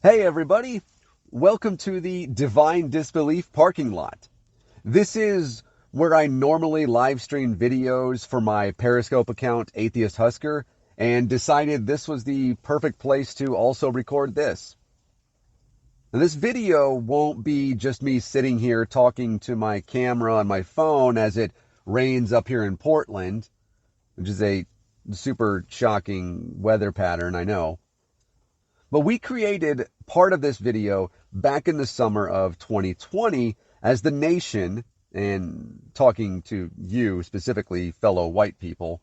Hey everybody, welcome to the Divine Disbelief parking lot. This is where I normally live stream videos for my Periscope account, Atheist Husker, and decided this was the perfect place to also record this. Now, this video won't be just me sitting here talking to my camera on my phone as it rains up here in Portland, which is a super shocking weather pattern, I know. But we created part of this video back in the summer of 2020 as the nation, and talking to you specifically, fellow white people,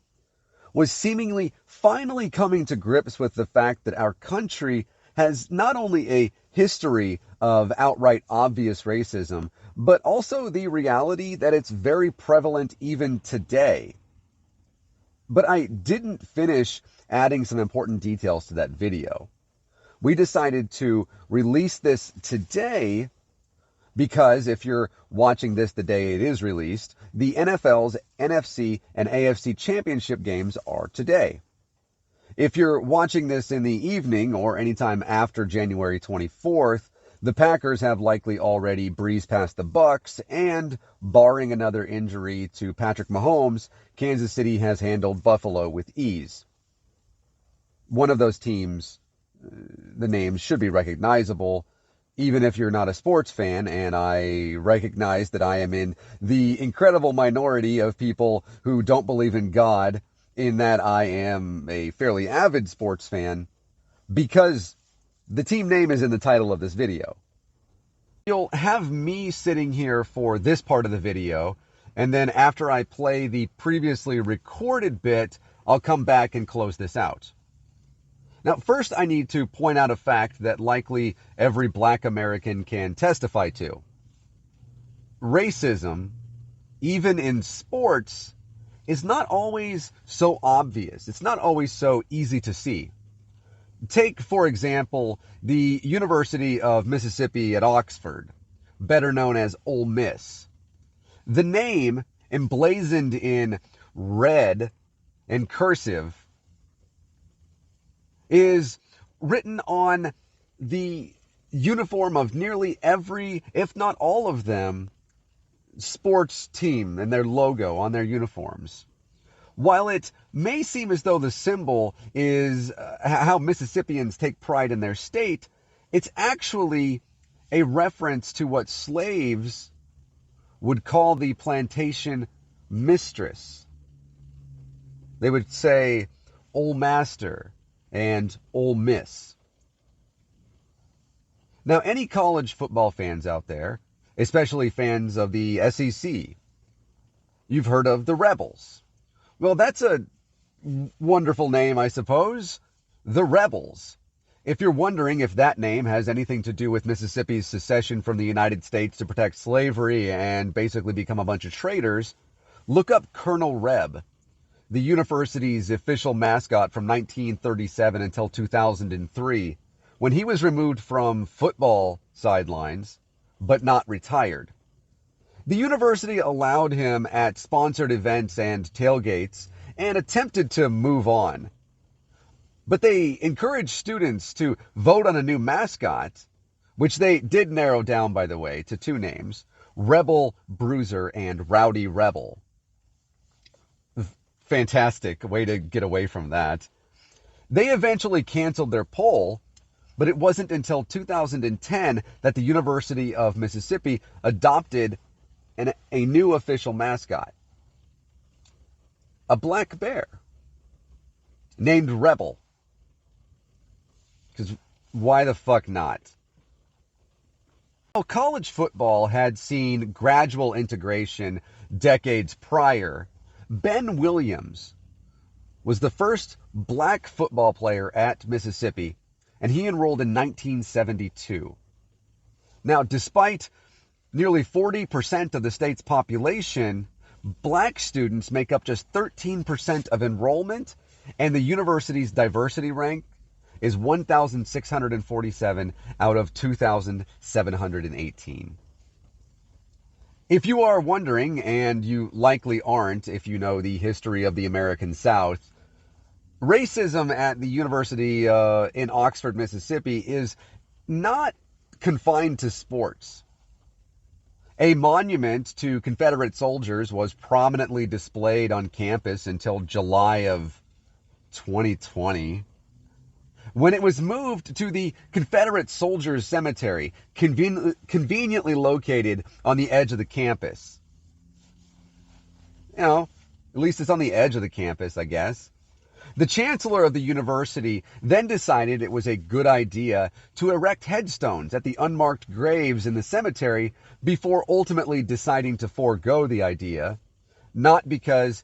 was seemingly finally coming to grips with the fact that our country has not only a history of outright obvious racism, but also the reality that it's very prevalent even today. But I didn't finish adding some important details to that video. We decided to release this today because if you're watching this the day it is released, the NFL's NFC and AFC championship games are today. If you're watching this in the evening or anytime after January 24th, the Packers have likely already breezed past the Bucs, and barring another injury to Patrick Mahomes, Kansas City has handled Buffalo with ease. One of those teams, the names should be recognizable, even if you're not a sports fan, and I recognize that I am in the incredible minority of people who don't believe in God, in that I am a fairly avid sports fan, because the team name is in the title of this video. You'll have me sitting here for this part of the video, and then after I play the previously recorded bit, I'll come back and close this out. Now, first I need to point out a fact that likely every black American can testify to. Racism, even in sports, is not always so obvious. It's not always so easy to see. Take, for example, the University of Mississippi at Oxford, better known as Ole Miss. The name, emblazoned in red and cursive, is written on the uniform of nearly every, if not all of them, sports team and their logo on their uniforms. While it may seem as though the symbol is how Mississippians take pride in their state, it's actually a reference to what slaves would call the plantation mistress. They would say, "Ole Master," and Ole Miss. Now, any college football fans out there, especially fans of the SEC, you've heard of the Rebels. Well, that's a wonderful name, I suppose. The Rebels. If you're wondering if that name has anything to do with Mississippi's secession from the United States to protect slavery and basically become a bunch of traitors, look up Colonel Reb, the university's official mascot from 1937 until 2003, when he was removed from football sidelines, but not retired. The university allowed him at sponsored events and tailgates and attempted to move on. But they encouraged students to vote on a new mascot, which they did narrow down, by the way, to two names, Rebel Bruiser and Rowdy Rebel. Fantastic way to get away from that. They eventually canceled their poll, but it wasn't until 2010 that the University of Mississippi adopted a new official mascot. A black bear named Rebel. Because why the fuck not? Well, college football had seen gradual integration decades prior. Ben Williams was the first black football player at Mississippi, and he enrolled in 1972. Now, despite nearly 40% of the state's population, black students make up just 13% of enrollment, and the university's diversity rank is 1,647 out of 2,718. If you are wondering, and you likely aren't if you know the history of the American South, racism at the University in Oxford, Mississippi is not confined to sports. A monument to Confederate soldiers was prominently displayed on campus until July of 2020, when it was moved to the Confederate Soldiers Cemetery, conveniently located on the edge of the campus. You know, at least it's on the edge of the campus, I guess. The chancellor of the university then decided it was a good idea to erect headstones at the unmarked graves in the cemetery before ultimately deciding to forego the idea. Not because,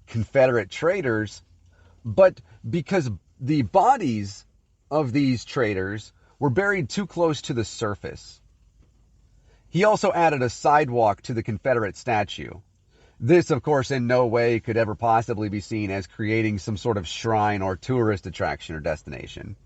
Confederate traitors, but because the bodies of these traitors were buried too close to the surface. He also added a sidewalk to the Confederate statue. This, of course, in no way could ever possibly be seen as creating some sort of shrine or tourist attraction or destination.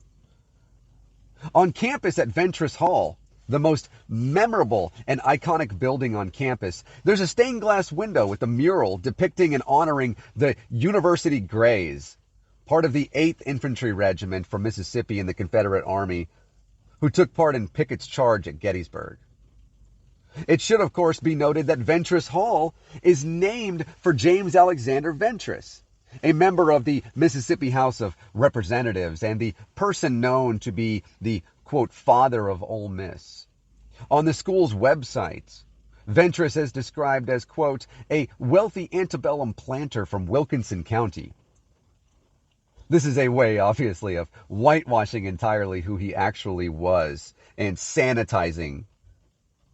On campus at Ventris Hall, the most memorable and iconic building on campus, there's a stained glass window with a mural depicting and honoring the University Greys, part of the 8th Infantry Regiment from Mississippi in the Confederate Army, who took part in Pickett's charge at Gettysburg. It should, of course, be noted that Ventris Hall is named for James Alexander Ventris, a member of the Mississippi House of Representatives and the person known to be the, quote, father of Ole Miss. On the school's website, Ventris is described as, quote, a wealthy antebellum planter from Wilkinson County. This is a way, obviously, of whitewashing entirely who he actually was and sanitizing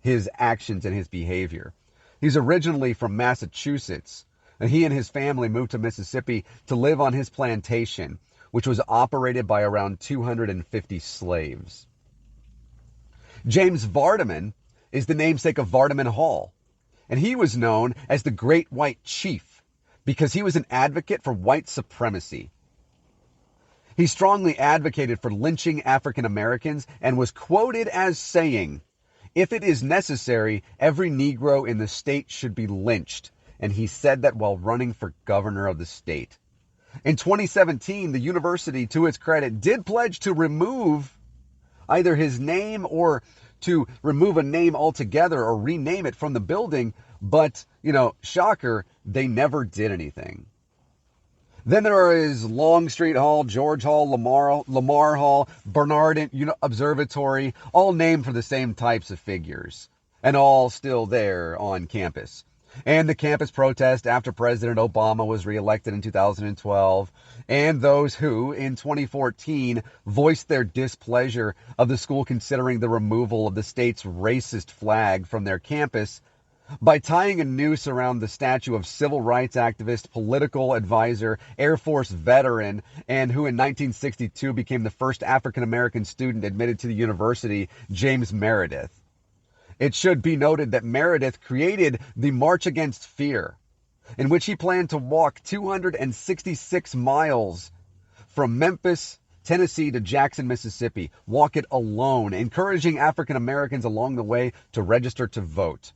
his actions and his behavior. He's originally from Massachusetts, and he and his family moved to Mississippi to live on his plantation, which was operated by around 250 slaves. James Vardaman is the namesake of Vardaman Hall, and he was known as the Great White Chief because he was an advocate for white supremacy. He strongly advocated for lynching African Americans and was quoted as saying, "If it is necessary, every Negro in the state should be lynched." And he said that while running for governor of the state. In 2017, the university, to its credit, did pledge to remove either his name or to remove a name altogether or rename it from the building. But, shocker, they never did anything. Then there is Longstreet Hall, George Hall, Lamar Hall, Bernard Observatory, all named for the same types of figures, and all still there on campus. And the campus protest after President Obama was reelected in 2012, and those who, in 2014, voiced their displeasure of the school considering the removal of the state's racist flag from their campus by tying a noose around the statue of civil rights activist, political advisor, Air Force veteran, and who in 1962 became the first African-American student admitted to the university, James Meredith. It should be noted that Meredith created the March Against Fear, in which he planned to walk 266 miles from Memphis, Tennessee to Jackson, Mississippi, walk it alone, encouraging African Americans along the way to register to vote.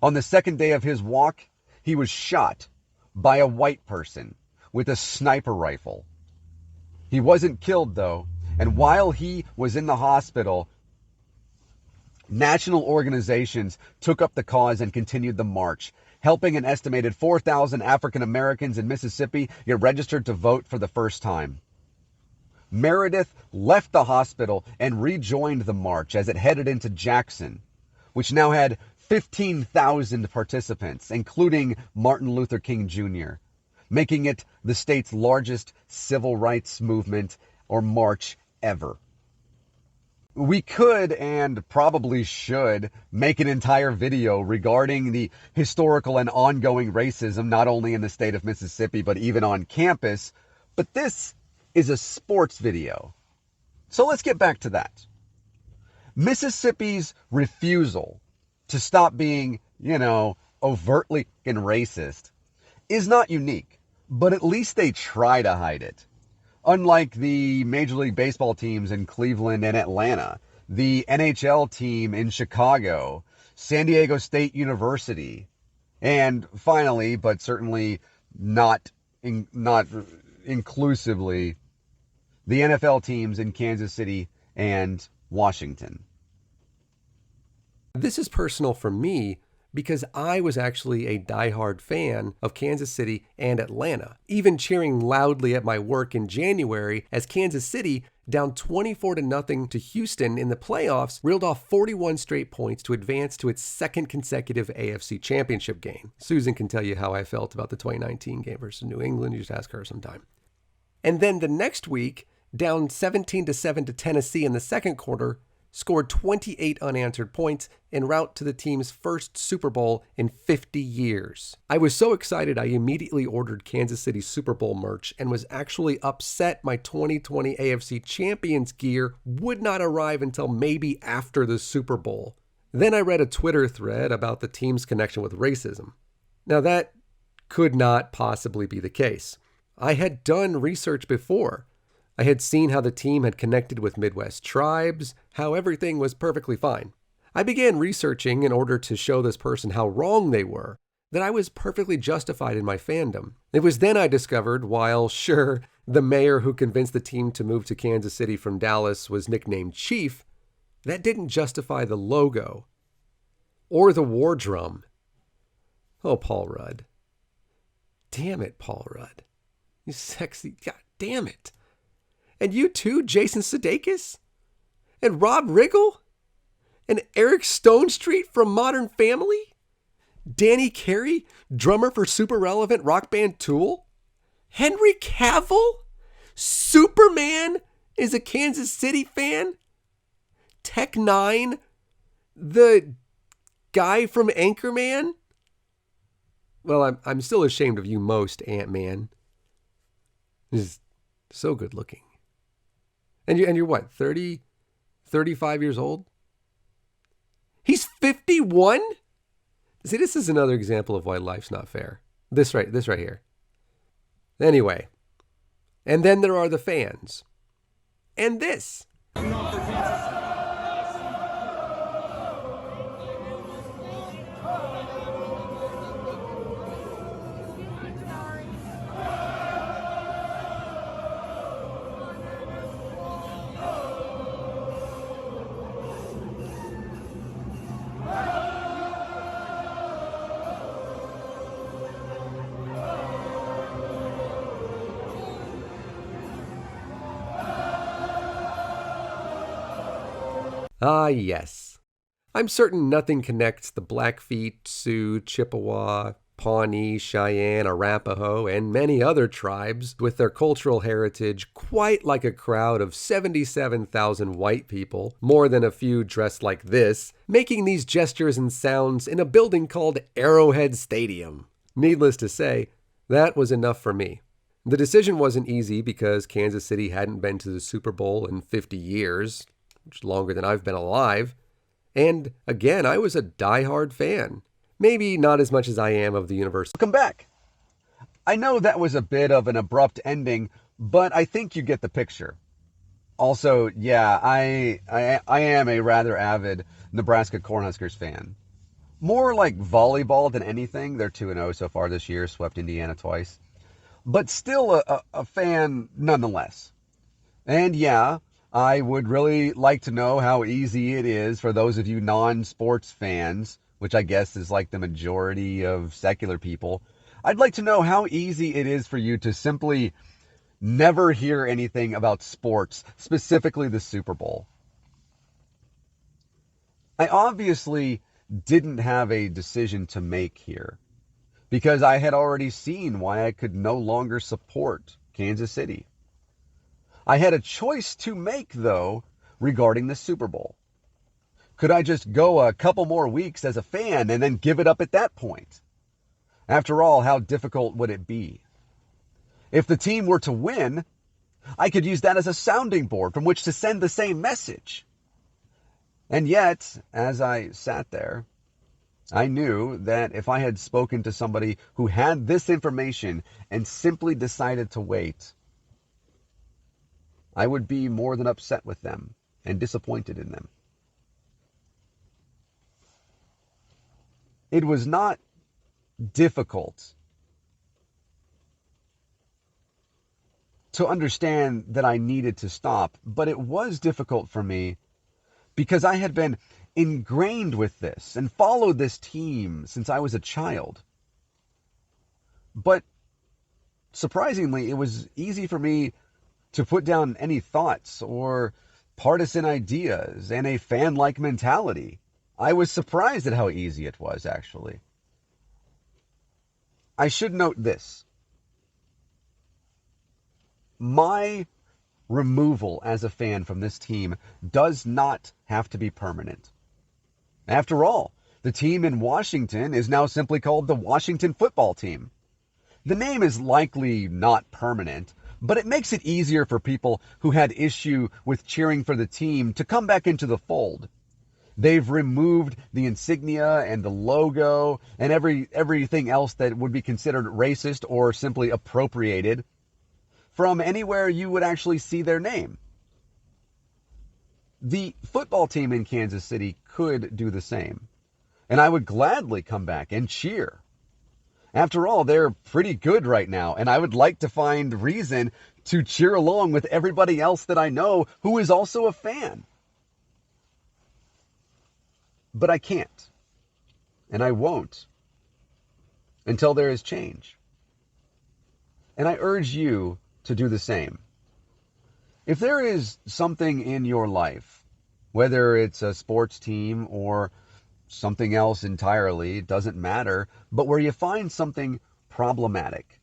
On the second day of his walk, he was shot by a white person with a sniper rifle. He wasn't killed, though, and while he was in the hospital, national organizations took up the cause and continued the march, helping an estimated 4,000 African Americans in Mississippi get registered to vote for the first time. Meredith left the hospital and rejoined the march as it headed into Jackson, which now had 15,000 participants, including Martin Luther King Jr., making it the state's largest civil rights movement or march ever. We could and probably should make an entire video regarding the historical and ongoing racism, not only in the state of Mississippi, but even on campus. But this is a sports video. So let's get back to that. Mississippi's refusal to stop being, overtly racist is not unique, but at least they try to hide it. Unlike the Major League Baseball teams in Cleveland and Atlanta, the NHL team in Chicago, San Diego State University, and finally, but certainly not inclusively, the NFL teams in Kansas City and Washington. This is personal for me because I was actually a diehard fan of Kansas City and Atlanta, even cheering loudly at my work in January as Kansas City, down 24-0 to Houston in the playoffs, reeled off 41 straight points to advance to its second consecutive AFC Championship game. Susan can tell you how I felt about the 2019 game versus New England. You just ask her sometime. And then the next week, down 17-7 to Tennessee in the second quarter, scored 28 unanswered points en route to the team's first Super Bowl in 50 years. I was so excited I immediately ordered Kansas City Super Bowl merch and was actually upset my 2020 AFC Champions gear would not arrive until maybe after the Super Bowl. Then I read a Twitter thread about the team's connection with racism. Now that could not possibly be the case. I had done research before. I had seen how the team had connected with Midwest tribes, how everything was perfectly fine. I began researching in order to show this person how wrong they were, that I was perfectly justified in my fandom. It was then I discovered, while sure, the mayor who convinced the team to move to Kansas City from Dallas was nicknamed Chief, that didn't justify the logo or the war drum. Oh, Paul Rudd. Damn it, Paul Rudd. You sexy, god damn it. And you too, Jason Sudeikis? And Rob Riggle? And Eric Stonestreet from Modern Family? Danny Carey, drummer for super relevant rock band Tool? Henry Cavill? Superman is a Kansas City fan? Tech Nine? The guy from Anchorman? Well, I'm still ashamed of you most, Ant-Man. He's so good looking. And you're what, 30, 35 years old? He's 51? See, this is another example of why life's not fair. This right here. Anyway, and then there are the fans. And this. Ah, yes. I'm certain nothing connects the Blackfeet, Sioux, Chippewa, Pawnee, Cheyenne, Arapaho, and many other tribes with their cultural heritage quite like a crowd of 77,000 white people, more than a few dressed like this, making these gestures and sounds in a building called Arrowhead Stadium. Needless to say, that was enough for me. The decision wasn't easy because Kansas City hadn't been to the Super Bowl in 50 years, which is longer than I've been alive. And again, I was a diehard fan. Maybe not as much as I am of the university. Welcome back. I know that was a bit of an abrupt ending, but I think you get the picture. Also, yeah, I am a rather avid Nebraska Cornhuskers fan. More like volleyball than anything. They're 2-0 so far this year, swept Indiana twice. But still a fan nonetheless. And yeah, I would really like to know how easy it is for those of you non-sports fans, which I guess is like the majority of secular people. I'd like to know how easy it is for you to simply never hear anything about sports, specifically the Super Bowl. I obviously didn't have a decision to make here because I had already seen why I could no longer support Kansas City. I had a choice to make, though, regarding the Super Bowl. Could I just go a couple more weeks as a fan and then give it up at that point? After all, how difficult would it be? If the team were to win, I could use that as a sounding board from which to send the same message. And yet, as I sat there, I knew that if I had spoken to somebody who had this information and simply decided to wait, I would be more than upset with them and disappointed in them. It was not difficult to understand that I needed to stop, but it was difficult for me because I had been ingrained with this and followed this team since I was a child. But surprisingly, it was easy for me to put down any thoughts or partisan ideas and a fan-like mentality. I was surprised at how easy it was, actually. I should note this. My removal as a fan from this team does not have to be permanent. After all, the team in Washington is now simply called the Washington Football Team. The name is likely not permanent, but it makes it easier for people who had issue with cheering for the team to come back into the fold. They've removed the insignia and the logo and everything else that would be considered racist or simply appropriated from anywhere you would actually see their name. The football team in Kansas City could do the same, and I would gladly come back and cheer. After all, they're pretty good right now, and I would like to find reason to cheer along with everybody else that I know who is also a fan. But I can't, and I won't, until there is change. And I urge you to do the same. If there is something in your life, whether it's a sports team or something else entirely, it doesn't matter, but where you find something problematic,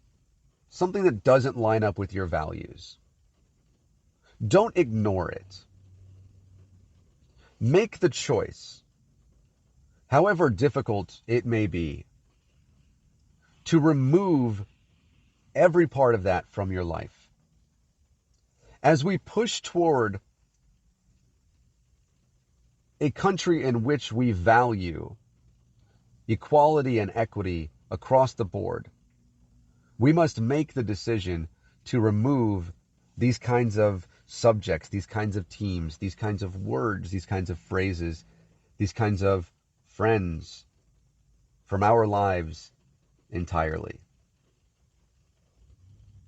something that doesn't line up with your values, don't ignore it. Make the choice, however difficult it may be, to remove every part of that from your life. As we push toward a country in which we value equality and equity across the board, we must make the decision to remove these kinds of subjects, these kinds of teams, these kinds of words, these kinds of phrases, these kinds of friends from our lives entirely.